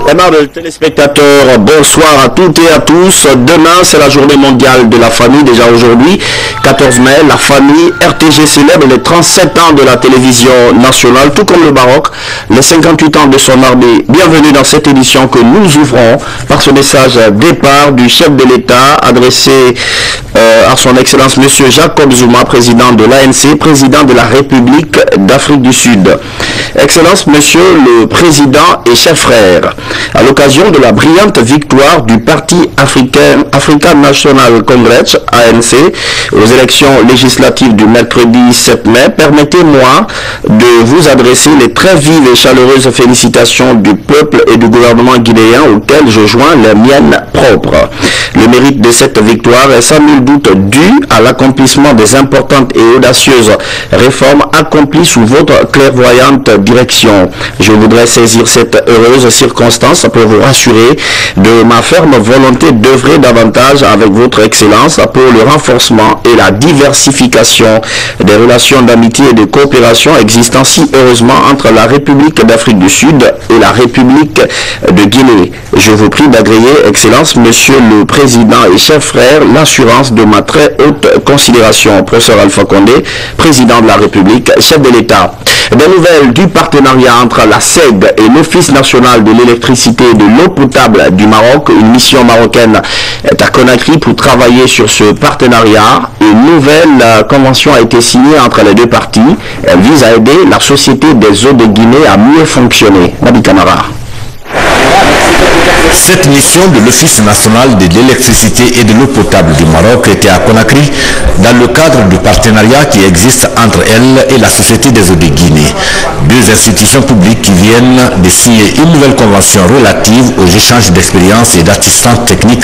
Aimables téléspectateurs, bonsoir à toutes et à tous. Demain, c'est la journée mondiale de la famille. Déjà aujourd'hui, 14 mai, la famille RTG célèbre les 37 ans de la télévision nationale, tout comme le Maroc, les 58 ans de son armée. Bienvenue dans cette édition que nous ouvrons par ce message départ du chef de l'État adressé à son Excellence Monsieur Jacob Zuma, président de l'ANC, président de la République d'Afrique du Sud. Excellence Monsieur le Président et chers frères, à l'occasion de la brillante victoire du Parti African National Congress, ANC, aux élections législatives du mercredi 7 mai, permettez-moi de vous adresser les très vives et chaleureuses félicitations du peuple et du gouvernement guinéen auxquels je joins les miennes propres. Le mérite de cette victoire est sans nul doute dû à l'accomplissement des importantes et audacieuses réformes accomplies sous votre clairvoyante direction. Je voudrais saisir cette heureuse circonstance pour vous rassurer de ma ferme volonté d'œuvrer davantage avec votre Excellence pour le renforcement et la diversification des relations d'amitié et de coopération existant si heureusement entre la République d'Afrique du Sud et la République de Guinée. Je vous prie d'agréer, Excellence, Monsieur le Président et chers frères, l'assurance de ma très haute considération. Professeur Alpha Condé, Président de la République, chef de l'État. Des nouvelles du partenariat entre la SEG et l'Office national de l'électricité et de l'eau potable du Maroc. Une mission marocaine est à Conakry pour travailler sur ce partenariat. Une nouvelle convention a été signée entre les deux parties. Elle vise à aider la Société des eaux de Guinée à mieux fonctionner. Nabi Camara. Cette mission de l'Office national de l'électricité et de l'eau potable du Maroc était à Conakry dans le cadre du partenariat qui existe entre elle et la Société des eaux de Guinée. Deux institutions publiques qui viennent de signer une nouvelle convention relative aux échanges d'expériences et d'assistance technique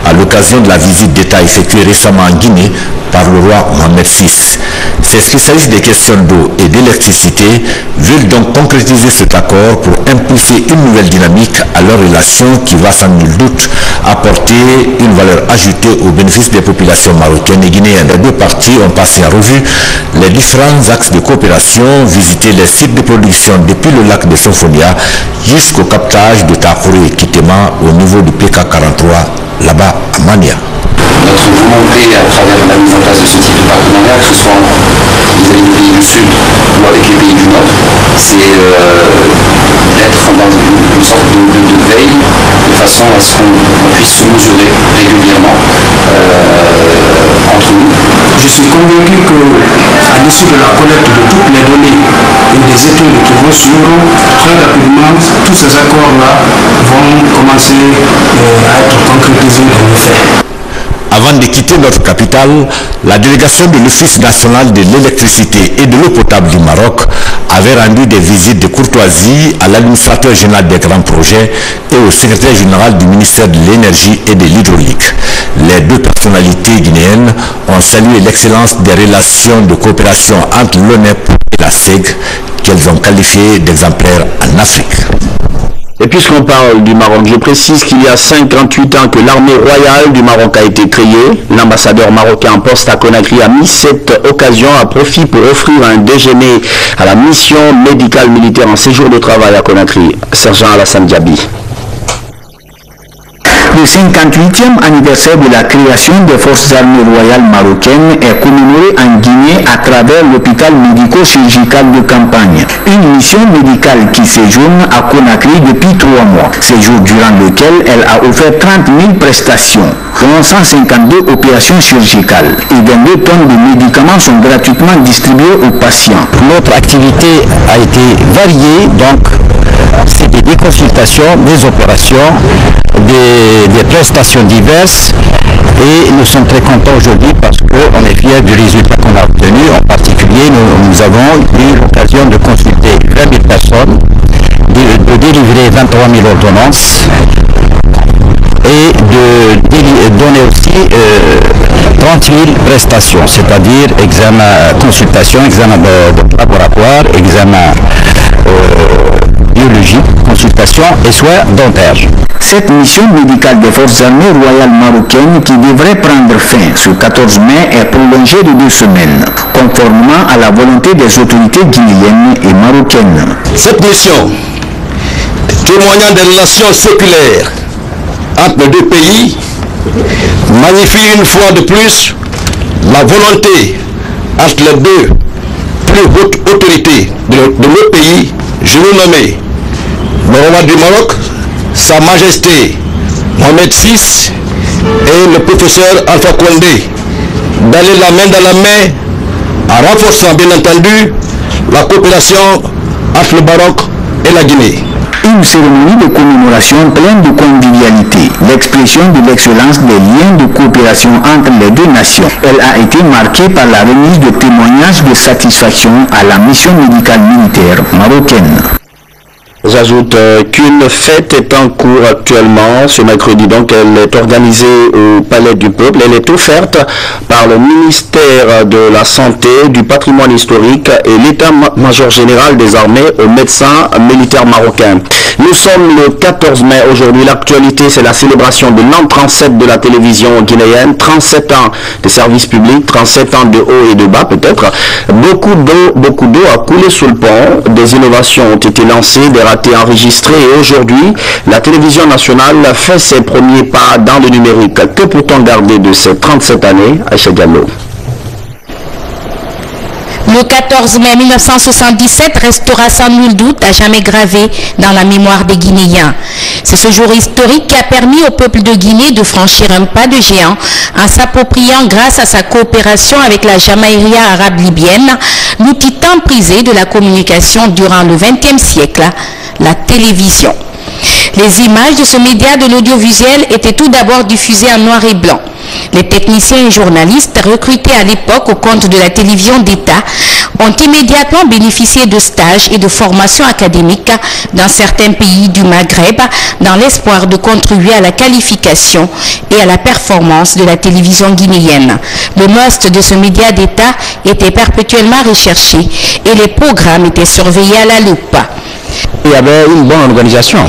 à l'occasion de la visite d'État effectuée récemment en Guinée par le roi Mohamed VI. Ces spécialistes des questions d'eau et d'électricité veulent donc concrétiser cet accord pour impulser une nouvelle dynamique à leur relation qui va sans nul doute apporter une valeur ajoutée au bénéfice des populations marocaines et guinéennes. Les deux parties ont passé en revue les différents axes de coopération, visité les sites de production depuis le lac de Sofonia jusqu'au captage de Takouré et Kitema au niveau du PK43 là-bas à Mania. Notre volonté à travers la mise en place de ce type de partenariat, que ce soit vis-à-vis des pays du Sud ou avec les pays du Nord, c'est d'être dans une sorte de veille de façon à ce qu'on puisse se mesurer régulièrement entre nous. Je suis convaincu qu'à l'issue de la collecte de toutes les données et des études qui vont suivre, très rapidement, tous ces accords-là vont commencer à être concrétisés dans les faits. Avant de quitter notre capitale, la délégation de l'Office national de l'électricité et de l'eau potable du Maroc avait rendu des visites de courtoisie à l'administrateur général des grands projets et au secrétaire général du ministère de l'énergie et de l'hydraulique. Les deux personnalités guinéennes ont salué l'excellence des relations de coopération entre l'ONEP et la SEG qu'elles ont qualifiées d'exemplaires en Afrique. Et puisqu'on parle du Maroc, je précise qu'il y a 58 ans que l'armée royale du Maroc a été créée. L'ambassadeur marocain en poste à Conakry a mis cette occasion à profit pour offrir un déjeuner à la mission médicale militaire en séjour de travail à Conakry. Sergent Alassane Diaby. Le 58e anniversaire de la création des forces armées royales marocaines est commémoré en Guinée à travers l'hôpital médico-chirurgical de campagne. Une mission médicale qui séjourne à Conakry depuis 3 mois. Séjour durant lequel elle a offert 30 000 prestations, dont 152 opérations chirurgicales. Et 22 tonnes de médicaments sont gratuitement distribués aux patients. Notre activité a été variée, donc c'était des consultations, des opérations, des prestations diverses, et nous sommes très contents aujourd'hui parce qu'on est fiers du résultat qu'on a obtenu. En particulier, nous avons eu l'occasion de consulter 20 000 personnes, de délivrer 23 000 ordonnances et de donner aussi 30 000 prestations, c'est-à-dire examen, consultation, examen de laboratoire, examen biologique, consultation et soins dentaires. Cette mission médicale des forces armées royales marocaines qui devrait prendre fin ce 14 mai est prolongée de 2 semaines, conformément à la volonté des autorités guinéennes et marocaines. Cette mission témoignant des relations séculaires entre les deux pays, magnifie une fois de plus la volonté entre les deux plus hautes autorités de nos pays, je vous nomme le roi du Maroc, Sa Majesté Mohamed VI et le professeur Alpha Condé, d'aller la main dans la main en renforçant bien entendu la coopération entre le Maroc et la Guinée. Une cérémonie de commémoration pleine de convivialité, l'expression de l'excellence des liens de coopération entre les deux nations. Elle a été marquée par la remise de témoignages de satisfaction à la mission médicale militaire marocaine. J'ajoute qu'une fête est en cours actuellement ce mercredi, donc elle est organisée au Palais du Peuple. Elle est offerte par le ministère de la Santé, du Patrimoine historique et l'état-major général des armées aux médecins militaires marocains. Nous sommes le 14 mai aujourd'hui. L'actualité, c'est la célébration de l'an 37 de la télévision guinéenne. 37 ans de service public, 37 ans de haut et de bas peut-être. Beaucoup d'eau a coulé sous le pont. Des innovations ont été lancées, des ratés enregistrés. Et aujourd'hui, la télévision nationale fait ses premiers pas dans le numérique. Que peut-on garder de ces 37 années, Aïcha Diallo? Le 14 mai 1977 restera sans nul doute à jamais gravé dans la mémoire des Guinéens. C'est ce jour historique qui a permis au peuple de Guinée de franchir un pas de géant en s'appropriant, grâce à sa coopération avec la Jamaïria arabe libyenne, l'outil tant prisé de la communication durant le XXe siècle, la télévision. Les images de ce média de l'audiovisuel étaient tout d'abord diffusées en noir et blanc. Les techniciens et journalistes recrutés à l'époque au compte de la télévision d'État ont immédiatement bénéficié de stages et de formations académiques dans certains pays du Maghreb dans l'espoir de contribuer à la qualification et à la performance de la télévision guinéenne. Le must de ce média d'État était perpétuellement recherché et les programmes étaient surveillés à la loupe. Il y avait une bonne organisation,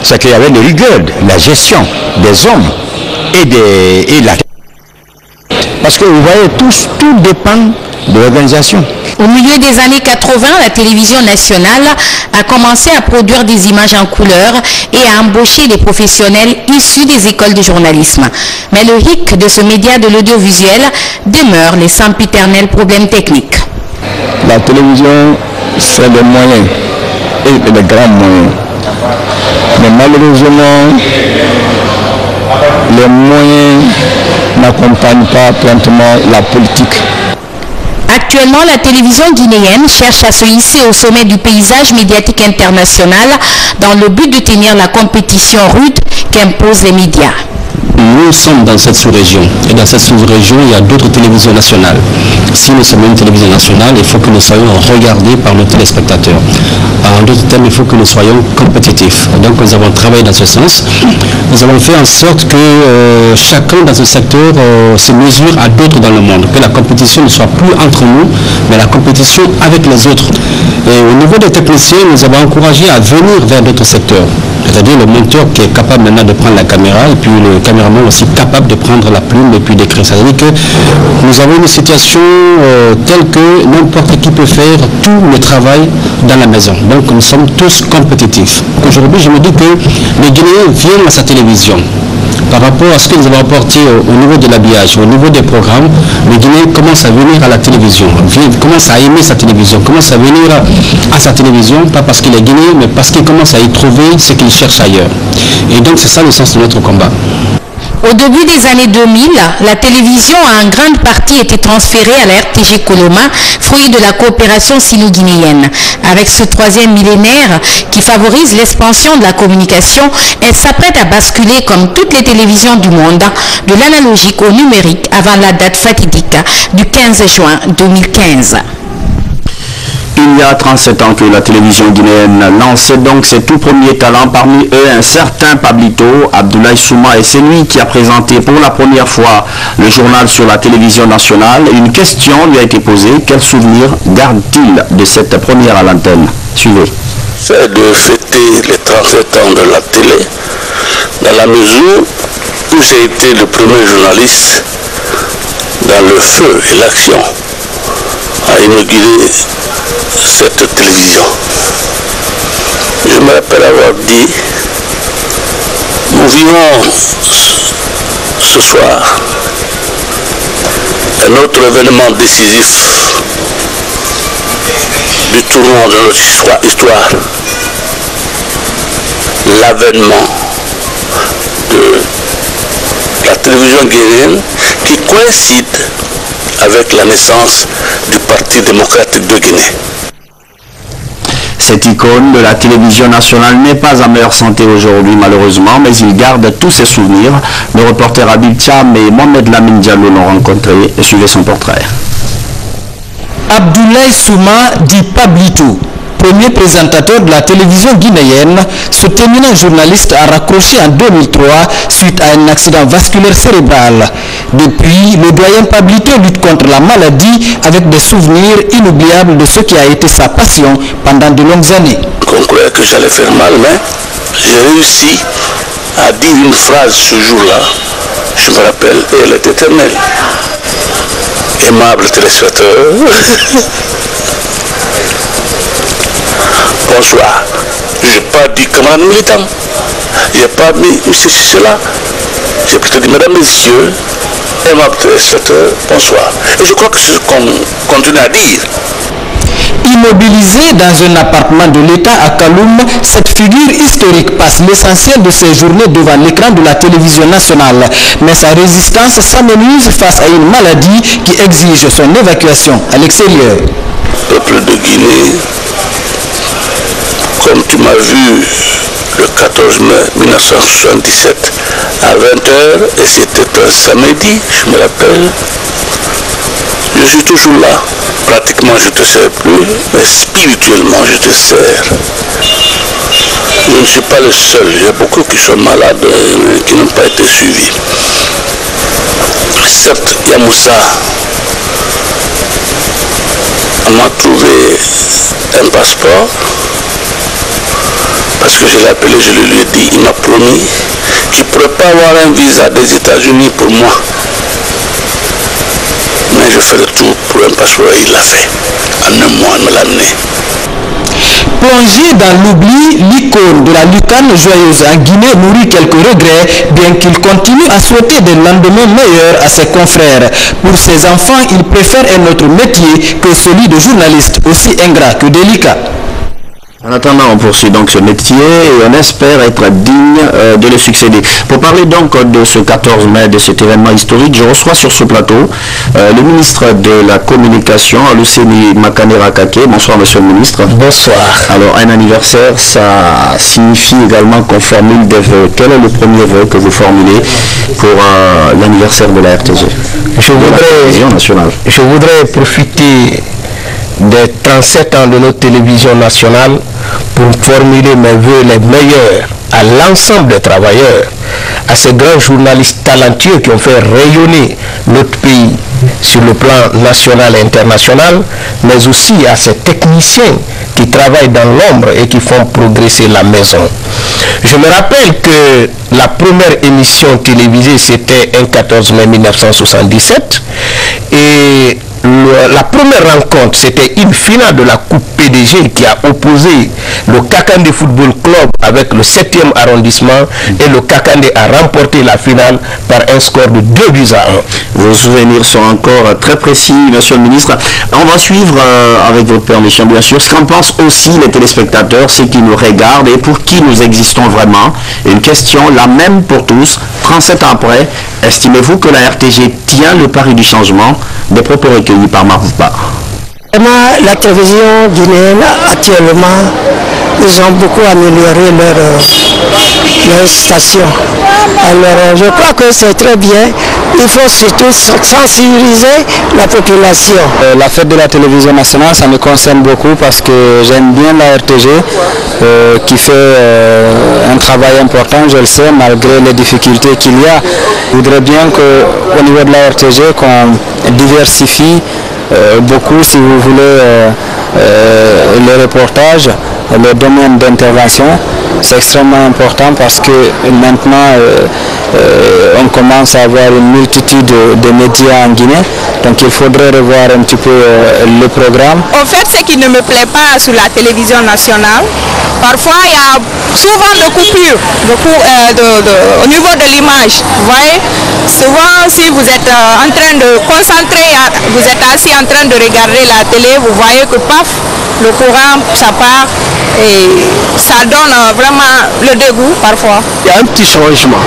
c'est qu'il y avait de rigueur, la gestion des hommes et la... Parce que vous voyez, tout dépend de l'organisation. Au milieu des années 80, la télévision nationale a commencé à produire des images en couleur et à embaucher des professionnels issus des écoles de journalisme. Mais le hic de ce média de l'audiovisuel demeure les sempiternels problèmes techniques. La télévision, c'est des moyens, et des grands moyens. Mais malheureusement, les moyens n'accompagnent pas pleinement la politique. Actuellement, la télévision guinéenne cherche à se hisser au sommet du paysage médiatique international dans le but de tenir la compétition rude qu'imposent les médias. Nous sommes dans cette sous-région et dans cette sous-région il y a d'autres télévisions nationales. Si nous sommes une télévision nationale, il faut que nous soyons regardés par nos téléspectateurs. En d'autres termes, il faut que nous soyons compétitifs. Donc nous avons travaillé dans ce sens. Nous avons fait en sorte que chacun dans ce secteur se mesure à d'autres dans le monde. Que la compétition ne soit plus entre nous, mais la compétition avec les autres. Et au niveau des techniciens, nous avons encouragé à venir vers d'autres secteurs. C'est-à-dire le monteur qui est capable maintenant de prendre la caméra et puis le caméraman aussi capable de prendre la plume et puis d'écrire. C'est-à-dire que nous avons une situation telle que n'importe qui peut faire tout le travail dans la maison. Donc nous sommes tous compétitifs. Aujourd'hui, je me dis que les Guinéens viennent à sa télévision. Par rapport à ce que nous avons apporté au niveau de l'habillage, au niveau des programmes, les Guinéens commencent à venir à la télévision, commencent à aimer sa télévision, commencent à venir à sa télévision, pas parce qu'il est Guinéen, mais parce qu'ils commencent à y trouver ce qu'ils cherchent ailleurs. Et donc c'est ça le sens de notre combat. Au début des années 2000, la télévision a en grande partie été transférée à la RTG Coloma, fruit de la coopération sino-guinéenne. Avec ce troisième millénaire qui favorise l'expansion de la communication, elle s'apprête à basculer, comme toutes les télévisions du monde, de l'analogique au numérique avant la date fatidique du 15 juin 2015. Il y a 37 ans que la télévision guinéenne lançait donc ses tout premiers talents, parmi eux un certain Pablito, Abdoulaye Souma, et c'est lui qui a présenté pour la première fois le journal sur la télévision nationale. Une question lui a été posée, quel souvenir garde-t-il de cette première à l'antenne? Suivez. C'est de fêter les 37 ans de la télé, dans la mesure où j'ai été le premier journaliste dans le feu et l'action à inaugurer cette télévision. Je me rappelle avoir dit, nous vivons ce soir un autre événement décisif du tournant de notre histoire, l'avènement de la télévision guinéenne qui coïncide avec la naissance du Parti démocratique de Guinée. Cette icône de la télévision nationale n'est pas en meilleure santé aujourd'hui malheureusement, mais il garde tous ses souvenirs. Le reporter Habib Cham et Mohamed Lamine Diallo l'ont rencontré et suivez son portrait. Abdoulaye Souma dit Pablito, premier présentateur de la télévision guinéenne, ce éminent journaliste a raccroché en 2003 suite à un accident vasculaire cérébral. Depuis, le doyen Pablito lutte contre la maladie avec des souvenirs inoubliables de ce qui a été sa passion pendant de longues années. On croyait que j'allais faire mal, mais j'ai réussi à dire une phrase ce jour-là. Je me rappelle, et elle est éternelle. Aimable téléspectateur. Bonsoir. Je n'ai pas dit camarade militant. Je n'ai pas dit monsieur cela. J'ai plutôt dit mesdames, messieurs, aimable téléspectateur, bonsoir. Et je crois que c'est ce qu'on continue à dire. Immobilisé dans un appartement de l'État à Kaloum, cette figure historique passe l'essentiel de ses journées devant l'écran de la télévision nationale. Mais sa résistance s'amenuise face à une maladie qui exige son évacuation à l'extérieur. Peuple de Guinée, comme tu m'as vu le 14 mai 1977 à 20h, et c'était un samedi, je me rappelle, je suis toujours là. Pratiquement je ne te sers plus, mais spirituellement je te sers. Je ne suis pas le seul, il y a beaucoup qui sont malades et qui n'ont pas été suivis. Certes, Yamoussa m'a trouvé un passeport, parce que je l'ai appelé, je lui ai dit, il m'a promis qu'il ne pourrait pas avoir un visa des États-Unis pour moi. Mais je fais le tout pour un passeport et il l'a fait. En un mois, il me l'a amené. Plongé dans l'oubli, l'icône de la lucane joyeuse en Guinée nourrit quelques regrets, bien qu'il continue à souhaiter des lendemains meilleurs à ses confrères. Pour ses enfants, il préfère un autre métier que celui de journaliste, aussi ingrat que délicat. En attendant, on poursuit donc ce métier et on espère être digne de le succéder. Pour parler donc de ce 14 mai, de cet événement historique, je reçois sur ce plateau le ministre de la Communication, Aluseni Makanera Kake. Bonsoir, monsieur le ministre. Bonsoir. Alors, un anniversaire, ça signifie également qu'on formule des vœux. Quel est le premier vœu que vous formulez pour l'anniversaire de la RTG, je voudrais profiter des 37 ans de notre télévision nationale pour formuler mes vœux les meilleurs à l'ensemble des travailleurs, à ces grands journalistes talentueux qui ont fait rayonner notre pays sur le plan national et international, mais aussi à ces techniciens qui travaillent dans l'ombre et qui font progresser la maison. Je me rappelle que la première émission télévisée, c'était un 14 mai 1977, et la première rencontre, c'était une finale de la Coupe PDG qui a opposé le Kakandé Football Club avec le 7e arrondissement, et le Kakandé a remporté la finale par un score de 2-1. Vos souvenirs sont encore très précis, monsieur le ministre. On va suivre, avec votre permission bien sûr, ce qu'en pensent aussi les téléspectateurs, ceux qui nous regardent et pour qui nous existons vraiment. Une question, la même pour tous, 37 ans après, estimez-vous que la RTG tient le pari du changement? Des propos recueillis par Marouba. La télévision guinéenne actuellement, ils ont beaucoup amélioré leur station. Alors je crois que c'est très bien. Il faut surtout sensibiliser la population. La fête de la télévision nationale, ça me concerne beaucoup parce que j'aime bien la RTG qui fait un travail important, je le sais, malgré les difficultés qu'il y a. Je voudrais bien qu'au niveau de la RTG, qu'on diversifie beaucoup, si vous voulez, les reportages les domaines d'intervention. C'est extrêmement important parce que maintenant on commence à avoir une multitude de médias en Guinée, donc il faudrait revoir un petit peu le programme. En fait, ce qui ne me plaît pas sur la télévision nationale, parfois il y a souvent de coupures au niveau de l'image. Vous voyez, souvent si vous êtes en train de concentrer, vous êtes assis en train de regarder la télé, vous voyez que paf, le courant, ça part et ça donne vraiment le dégoût parfois. Il y a un petit changement.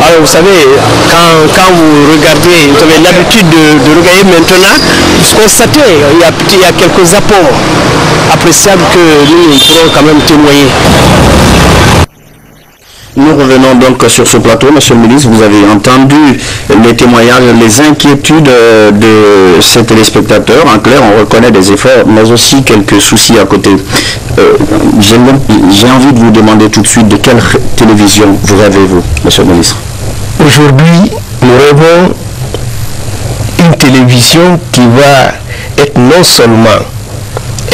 Alors vous savez, quand vous regardez, vous avez l'habitude de regarder maintenant, vous constatez, il y a quelques apports appréciables que nous pourrons quand même témoigner. Nous revenons donc sur ce plateau, Monsieur le ministre. Vous avez entendu les témoignages, les inquiétudes de ces téléspectateurs. En clair, on reconnaît des efforts, mais aussi quelques soucis à côté. J'ai envie de vous demander tout de suite de quelle télévision vous rêvez-vous, Monsieur le ministre? Aujourd'hui, nous rêvons une télévision qui va être non seulement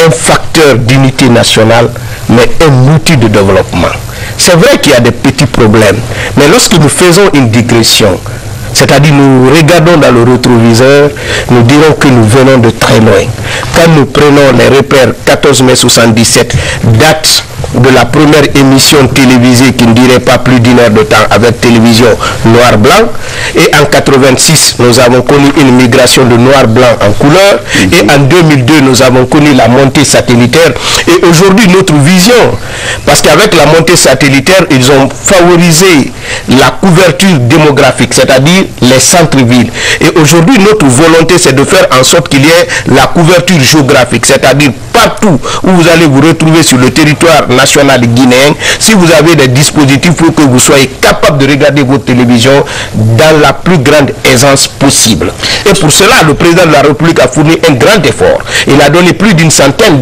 un facteur d'unité nationale, mais un outil de développement. C'est vrai qu'il y a des petits problèmes, mais lorsque nous faisons une digression, c'est-à-dire nous regardons dans le rétroviseur, nous dirons que nous venons de très loin. Quand nous prenons les repères 14 mai 77, date de la première émission télévisée qui ne dirait pas plus d'1 heure de temps avec télévision noir-blanc, et en 86 nous avons connu une migration de noir-blanc en couleur, et en 2002 nous avons connu la montée satellitaire, et aujourd'hui notre vision, parce qu'avec la montée satellitaire ils ont favorisé la couverture démographique, c'est-à-dire les centres-villes, et aujourd'hui notre volonté c'est de faire en sorte qu'il y ait la couverture géographique, c'est-à-dire partout où vous allez vous retrouver sur le territoire national guinéen, si vous avez des dispositifs pour que vous soyez capable de regarder votre télévision dans la plus grande aisance possible. Et pour cela, le président de la République a fourni un grand effort. Il a donné plus d'une centaine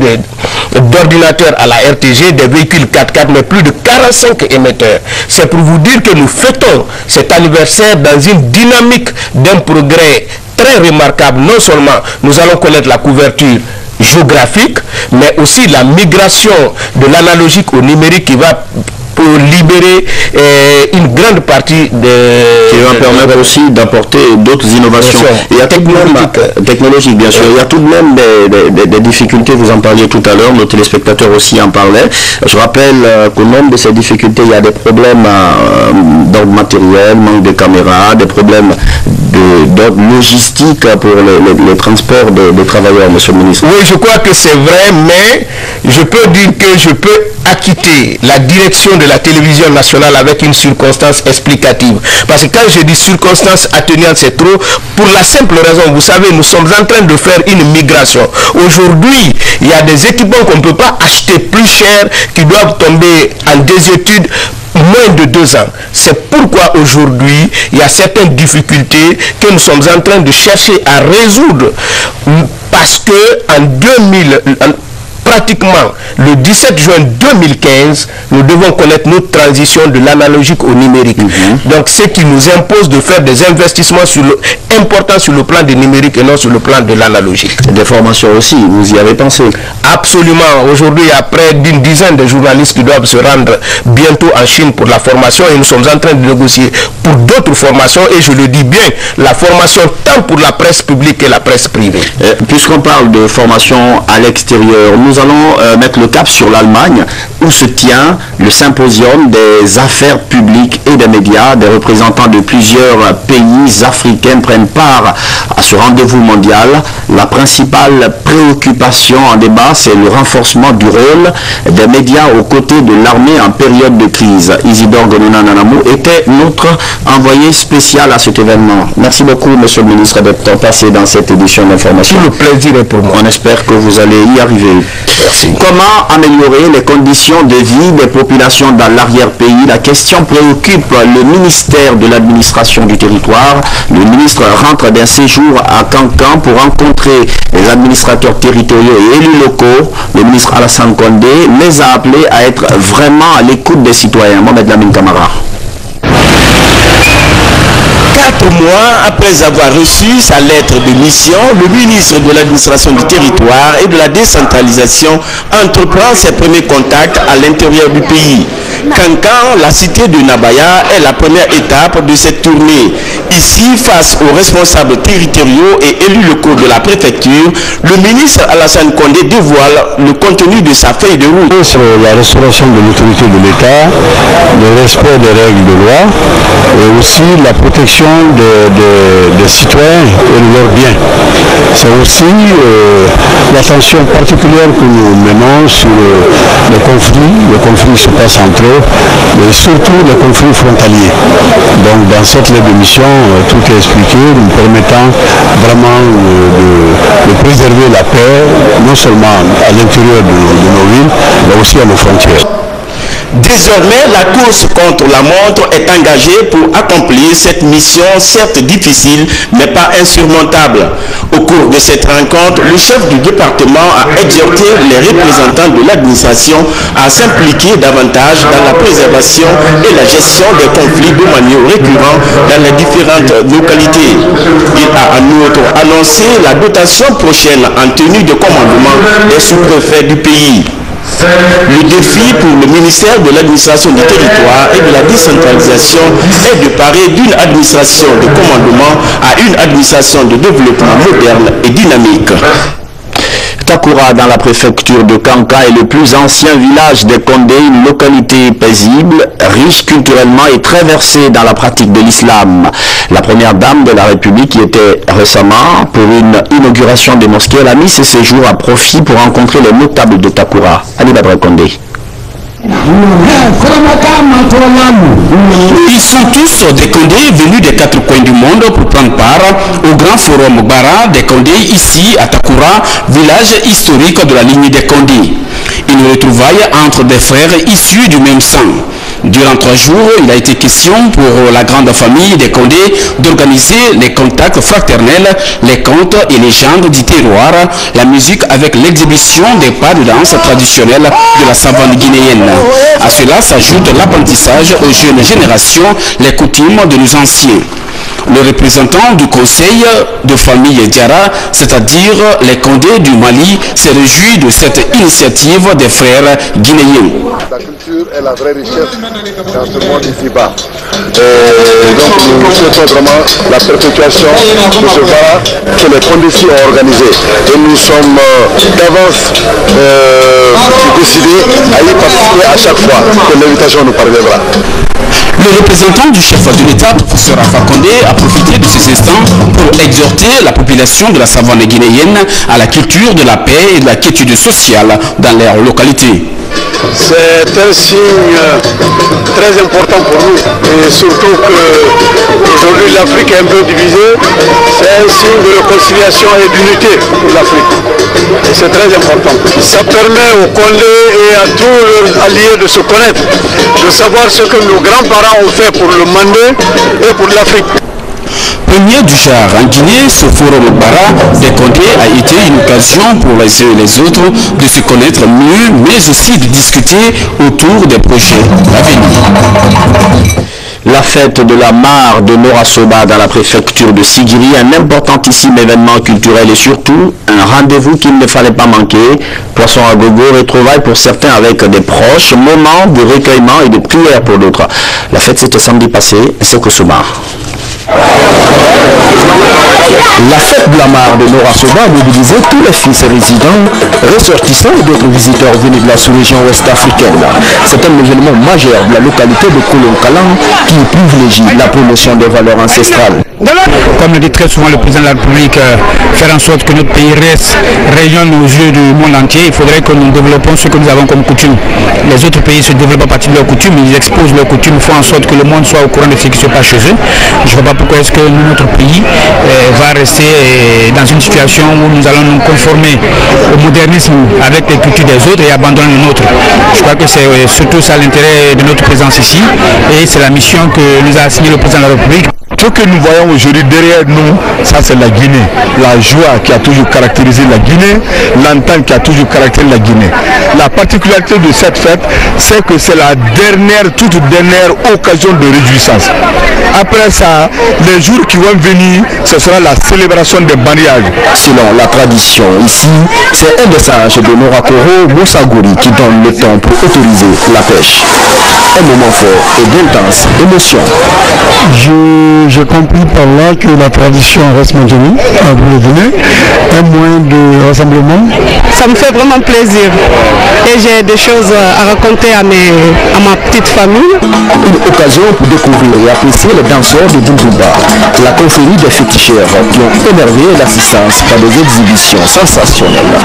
d'ordinateurs à la RTG, des véhicules 4x4, mais plus de 45 émetteurs. C'est pour vous dire que nous fêtons cet anniversaire dans une dynamique d'un progrès très remarquable. Non seulement nous allons connaître la couverture géographique, mais aussi la migration de l'analogique au numérique qui va libérer une grande partie qui va permettre aussi d'apporter d'autres innovations. Il y a technologiques, bien sûr. Il y a tout de même des difficultés, vous en parliez tout à l'heure, nos téléspectateurs aussi en parlaient. Je rappelle qu'au nombre de ces difficultés, il y a des problèmes d'ordre matériel, manque de caméras, des problèmes d'ordre logistique pour le transport des travailleurs, Monsieur le ministre. Oui, je crois que c'est vrai, mais je peux dire que je peux acquitter la direction de la télévision nationale avec une circonstance explicative. Parce que quand je dis circonstance atténuante, c'est trop, pour la simple raison, vous savez, nous sommes en train de faire une migration. Aujourd'hui, il y a des équipements qu'on ne peut pas acheter plus cher, qui doivent tomber en désuétude moins de 2 ans. C'est pourquoi aujourd'hui, il y a certaines difficultés que nous sommes en train de chercher à résoudre. Parce que en 2000... pratiquement le 17 juin 2015, nous devons connaître notre transition de l'analogique au numérique. Donc, ce qui nous impose de faire des investissements importants sur le plan du numérique et non sur le plan de l'analogique. Des formations aussi, vous y avez pensé? Absolument. Aujourd'hui, il y a près d'une dizaine de journalistes qui doivent se rendre bientôt en Chine pour la formation et nous sommes en train de négocier pour d'autres formations et je le dis bien, la formation tant pour la presse publique et la presse privée. Puisqu'on parle de formation à l'extérieur, nous allons mettre le cap sur l'Allemagne où se tient le symposium des affaires publiques et des médias. Des représentants de plusieurs pays africains prennent part à ce rendez-vous mondial. La principale préoccupation en débat, c'est le renforcement du rôle des médias aux côtés de l'armée en période de crise. Isidore Gonona Nanamou était notre envoyé spécial à cet événement. Merci beaucoup, Monsieur le ministre, d'être passé dans cette édition d'information. Tout le plaisir est pour moi. On espère que vous allez y arriver. Merci. Comment améliorer les conditions de vie des populations dans l'arrière-pays? La question préoccupe le ministère de l'administration du territoire. Le ministre rentre d'un séjour à Cancan pour rencontrer les administrateurs territoriaux et élus locaux. Le ministre Alassane Condé les a appelés à être vraiment à l'écoute des citoyens. Mohamed Lamine Camara. 4 mois après avoir reçu sa lettre de mission, le ministre de l'administration du territoire et de la décentralisation entreprend ses premiers contacts à l'intérieur du pays. Kankan, la cité de Nabaya, est la première étape de cette tournée. Ici, face aux responsables territoriaux et élus locaux de la préfecture, le ministre Alassane Condé dévoile le contenu de sa feuille de route. Sur la restauration de l'autorité de l'État, le respect des règles de loi et aussi la protection des citoyens et de leurs biens. C'est aussi l'attention particulière que nous menons sur les conflits se passent entre eux, mais surtout les conflits frontaliers. Donc dans cette lettre de mission, tout est expliqué, nous permettant vraiment de préserver la paix, non seulement à l'intérieur de nos villes, mais aussi à nos frontières. Désormais, la course contre la montre est engagée pour accomplir cette mission, certes difficile, mais pas insurmontable. Au cours de cette rencontre, le chef du département a exhorté les représentants de l'administration à s'impliquer davantage dans la préservation et la gestion des conflits domaniaux récurrents dans les différentes localités. Il a en outre annoncé la dotation prochaine en tenue de commandement des sous-préfets du pays. Le défi pour le ministère de l'administration du territoire et de la décentralisation est de parer d'une administration de commandement à une administration de développement moderne et dynamique. Takura, dans la préfecture de Kanka, est le plus ancien village des Condé, une localité paisible, riche culturellement et très versée dans la pratique de l'islam. La première dame de la République, qui était récemment pour une inauguration des mosquées, elle a mis ses séjours à profit pour rencontrer les notables de Takura. Ali Badra Condé. Ils sont tous des Condés venus des 4 coins du monde pour prendre part au grand forum Bara des Condés ici à Takura, village historique de la ligne des Condés. Une retrouvaille entre des frères issus du même sang. Durant 3 jours, il a été question pour la grande famille des Condés d'organiser les contacts fraternels, les contes et légendes du terroir, la musique avec l'exhibition des pas de danse traditionnels de la savane guinéenne. À cela s'ajoute l'apprentissage aux jeunes générations, les coutumes de nos anciens. Le représentant du conseil de famille Diara, c'est-à-dire les Condés du Mali, s'est réjoui de cette initiative des frères guinéens. La culture est la vraie richesse dans ce monde ici-bas. Donc nous souhaitons vraiment la perpétuation de ce bar que les Condés ont organisé. Et nous sommes d'avance décidés à y participer à chaque fois que l'invitation nous parviendra. Le représentant du chef de l'État, professeur Alpha Condé, a profité de ces instants pour exhorter la population de la savane guinéenne à la culture de la paix et de la quiétude sociale dans leur localité. C'est un signe très important pour nous et surtout qu'aujourd'hui l'Afrique est un peu divisée. C'est un signe de réconciliation et d'unité pour l'Afrique. Et c'est très important. Ça permet aux Condés et à tous leurs alliés de se connaître, de savoir ce que nos grands-parents ont fait pour le Mandé et pour l'Afrique. Premier du genre en Guinée, ce forum Bara des Condés a été une occasion pour les uns et les autres de se connaître mieux, mais aussi de discuter autour des projets à venir. La fête de la mare de Norasoba dans la préfecture de Sigiri, un importantissime événement culturel et surtout un rendez-vous qu'il ne fallait pas manquer. Poisson à gogo, retrouvailles pour certains avec des proches, moment de recueillement et de prière pour d'autres. La fête c'était samedi passé, c'est Kosoma. La fête de la mare de Norasoba a mobilisé tous les fils résidents, ressortissants et d'autres visiteurs venus de la sous-région ouest-africaine. C'est un événement majeur de la localité de Kolonkalan qui privilégie la promotion des valeurs ancestrales. Comme le dit très souvent le président de la République, faire en sorte que notre pays rayonne aux yeux du monde entier, il faudrait que nous développons ce que nous avons comme coutume. Les autres pays se développent à partir de leurs coutumes, ils exposent leurs coutumes, font en sorte que le monde soit au courant de ce qui se passe chez eux. Je ne vois pas pourquoi est-ce que notre pays va rester dans une situation où nous allons nous conformer au modernisme avec les cultures des autres et abandonner les nôtres. Je crois que c'est surtout ça l'intérêt de notre présence ici et c'est la mission que nous a assignée le président de la République. Ce que nous voyons aujourd'hui derrière nous, ça c'est la Guinée. La joie qui a toujours caractérisé la Guinée, l'entente qui a toujours caractérisé la Guinée. La particularité de cette fête, c'est que c'est la toute dernière occasion de réjouissance. Après ça, les jours qui vont venir, ce sera la célébration des mariages. Selon la tradition, ici, c'est un des sages de Norakoro, Moussaguri, qui donne le temps pour autoriser la pêche. Un moment fort et d'intense émotion. Je compris par là que la tradition reste maintenue à Guinée, un moyen de rassemblement. Ça me fait vraiment plaisir et j'ai des choses à raconter à ma petite famille. Une occasion pour découvrir et apprécier les danseurs de Bumbuba, la confrérie des féticheurs qui ont émerveillé l'assistance par des exhibitions sensationnelles.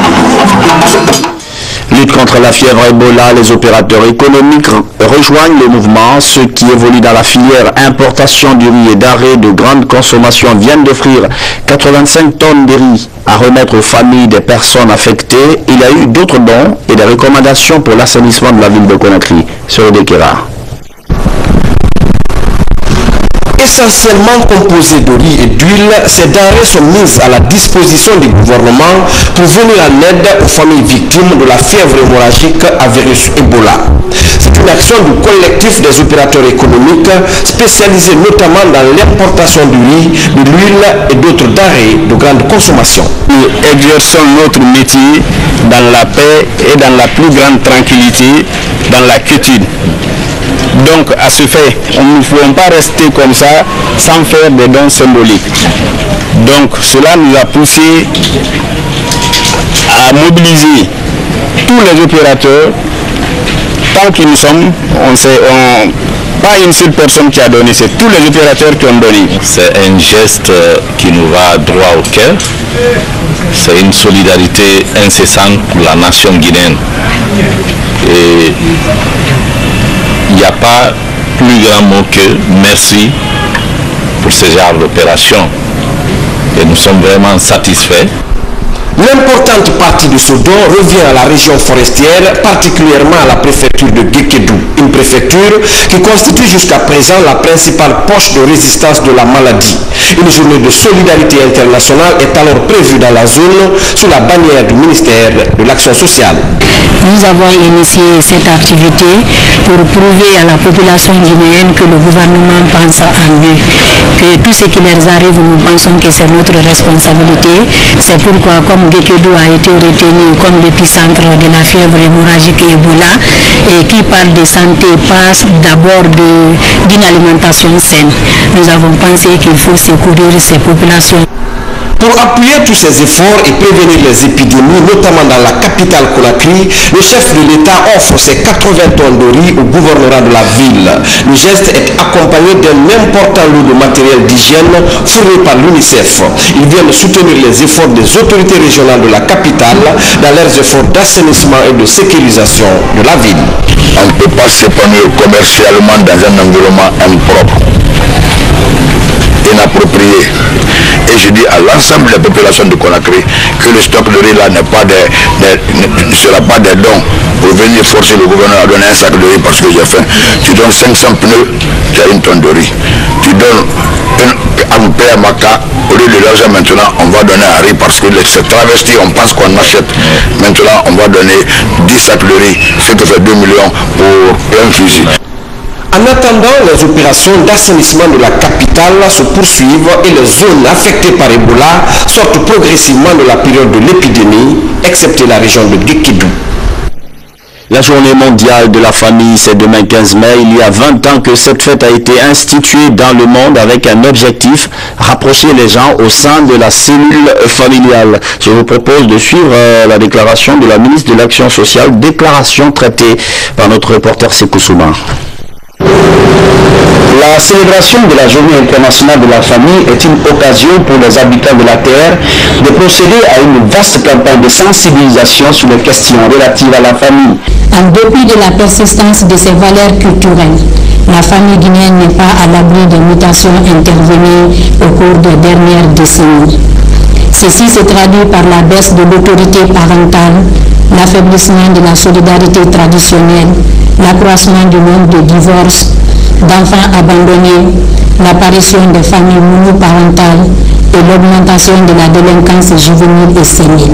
Lutte contre la fièvre Ebola, les opérateurs économiques rejoignent le mouvement. Ceux qui évoluent dans la filière importation du riz et d'arrêt de grande consommation viennent d'offrir 85 tonnes de riz à remettre aux familles des personnes affectées. Il y a eu d'autres dons et des recommandations pour l'assainissement de la ville de Conakry. Sur Dekera. Essentiellement composés de riz et d'huile, ces denrées sont mises à la disposition du gouvernement pour venir en aide aux familles victimes de la fièvre hémorragique à virus Ebola. C'est une action du collectif des opérateurs économiques spécialisés notamment dans l'importation du riz, de l'huile et d'autres denrées de grande consommation. Nous exerçons notre métier dans la paix et dans la plus grande tranquillité, dans la quiétude. Donc à ce fait, nous ne pouvons pas rester comme ça sans faire des dons symboliques. Donc cela nous a poussé à mobiliser tous les opérateurs. Tant que nous sommes, pas une seule personne qui a donné, c'est tous les opérateurs qui ont donné. C'est un geste qui nous va droit au cœur. C'est une solidarité incessante pour la nation guinéenne. Et il n'y a pas plus grand mot que merci pour ce genre d'opération. Et nous sommes vraiment satisfaits. L'importante partie de ce don revient à la région forestière, particulièrement à la préfecture de Guékédou, une préfecture qui constitue jusqu'à présent la principale poche de résistance de la maladie. Une journée de solidarité internationale est alors prévue dans la zone sous la bannière du ministère de l'Action sociale. Nous avons initié cette activité pour prouver à la population guinéenne que le gouvernement pense à eux, que tout ce qui leur arrive, nous pensons que c'est notre responsabilité. C'est pourquoi, comme Guékédou a été retenu comme l'épicentre de la fièvre hémorragique Ebola et qui parle de santé passe d'abord d'une alimentation saine, nous avons pensé qu'il faut secourir ces populations. Pour appuyer tous ces efforts et prévenir les épidémies, notamment dans la capitale Conakry, le chef de l'État offre ses 80 tonnes de riz au gouvernorat de la ville. Le geste est accompagné d'un important lot de matériel d'hygiène fourni par l'UNICEF. Ils viennent soutenir les efforts des autorités régionales de la capitale dans leurs efforts d'assainissement et de sécurisation de la ville. On ne peut pas s'épanouir commercialement dans un environnement impropre, inapproprié. Et je dis à l'ensemble des populations de Conakry que le stock de riz là ne sera pas des dons pour venir forcer le gouvernement à donner un sac de riz parce que j'ai faim. Tu donnes 500 pneus, tu as une tonne de riz. Tu donnes un paix à Maka, au lieu de l'argent maintenant, on va donner un riz parce que c'est travesti, on pense qu'on achète. Maintenant, on va donner 10 sacs de riz, ce qui fait 2 millions pour un fusil. En attendant, les opérations d'assainissement de la capitale se poursuivent et les zones affectées par Ebola sortent progressivement de la période de l'épidémie, excepté la région de Guékédou. La journée mondiale de la famille, c'est demain 15 mai. Il y a 20 ans que cette fête a été instituée dans le monde avec un objectif, rapprocher les gens au sein de la cellule familiale. Je vous propose de suivre la déclaration de la ministre de l'Action sociale, déclaration traitée par notre reporter Sekou Souma. La célébration de la Journée internationale de la famille est une occasion pour les habitants de la Terre de procéder à une vaste campagne de sensibilisation sur les questions relatives à la famille. En dépit de la persistance de ses valeurs culturelles, la famille guinéenne n'est pas à l'abri des mutations intervenues au cours des dernières décennies. Ceci se traduit par la baisse de l'autorité parentale, l'affaiblissement de la solidarité traditionnelle, l'accroissement du nombre de divorces, d'enfants abandonnés, l'apparition des familles monoparentales et l'augmentation de la délinquance juvénile et sénile.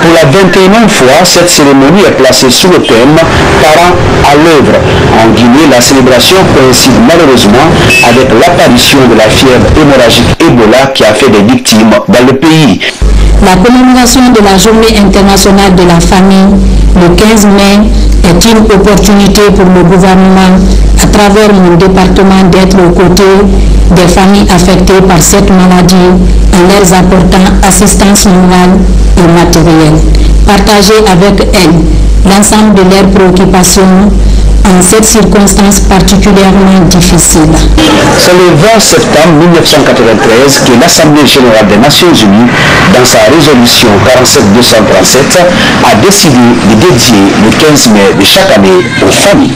Pour la 21e fois, cette cérémonie est placée sous le thème « Parents à l'œuvre ». En Guinée, la célébration coïncide malheureusement avec l'apparition de la fièvre hémorragique Ebola qui a fait des victimes dans le pays. La commémoration de la Journée internationale de la famille le 15 mai est une opportunité pour le gouvernement, à travers mon département, d'être aux côtés des familles affectées par cette maladie en leur apportant assistance morale et matérielle. Partager avec elles l'ensemble de leurs préoccupations en cette circonstance particulièrement difficile. C'est le 20 septembre 1993 que l'Assemblée générale des Nations Unies, dans sa résolution 47-237, a décidé de dédier le 15 mai de chaque année aux familles.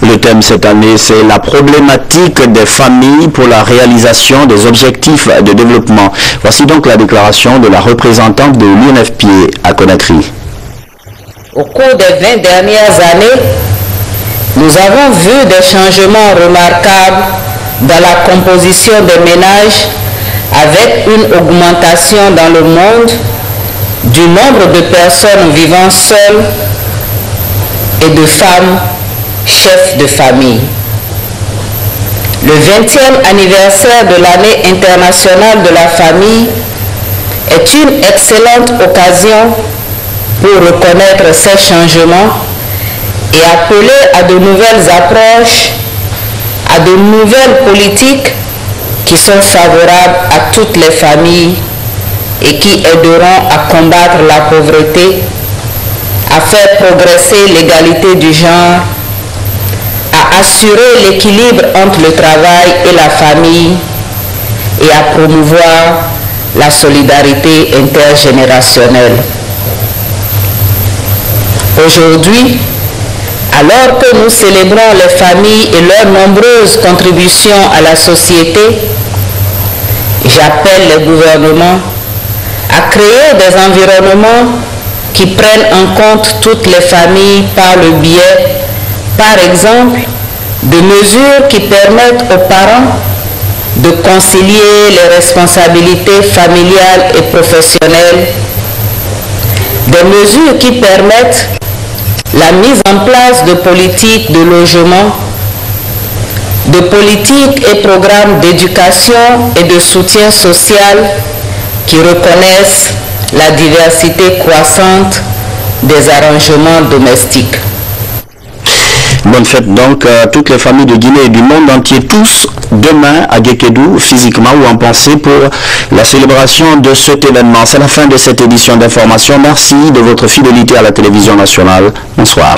Le thème cette année, c'est la problématique des familles pour la réalisation des objectifs de développement. Voici donc la déclaration de la représentante de l'UNFPA à Conakry. Au cours des 20 dernières années, nous avons vu des changements remarquables dans la composition des ménages, avec une augmentation dans le monde du nombre de personnes vivant seules et de femmes chefs de famille. Le 20e anniversaire de l'année internationale de la famille est une excellente occasion pour reconnaître ces changements et appeler à de nouvelles approches, à de nouvelles politiques qui sont favorables à toutes les familles et qui aideront à combattre la pauvreté, à faire progresser l'égalité du genre, à assurer l'équilibre entre le travail et la famille et à promouvoir la solidarité intergénérationnelle. Aujourd'hui, alors que nous célébrons les familles et leurs nombreuses contributions à la société, j'appelle les gouvernements à créer des environnements qui prennent en compte toutes les familles par le biais, par exemple, de mesures qui permettent aux parents de concilier les responsabilités familiales et professionnelles, des mesures qui permettent la mise en place de politiques de logement, de politiques et programmes d'éducation et de soutien social qui reconnaissent la diversité croissante des arrangements domestiques. Bonne fête donc à toutes les familles de Guinée et du monde entier, tous demain à Guékédou, physiquement ou en pensée, pour la célébration de cet événement. C'est la fin de cette édition d'information. Merci de votre fidélité à la télévision nationale. Bonsoir.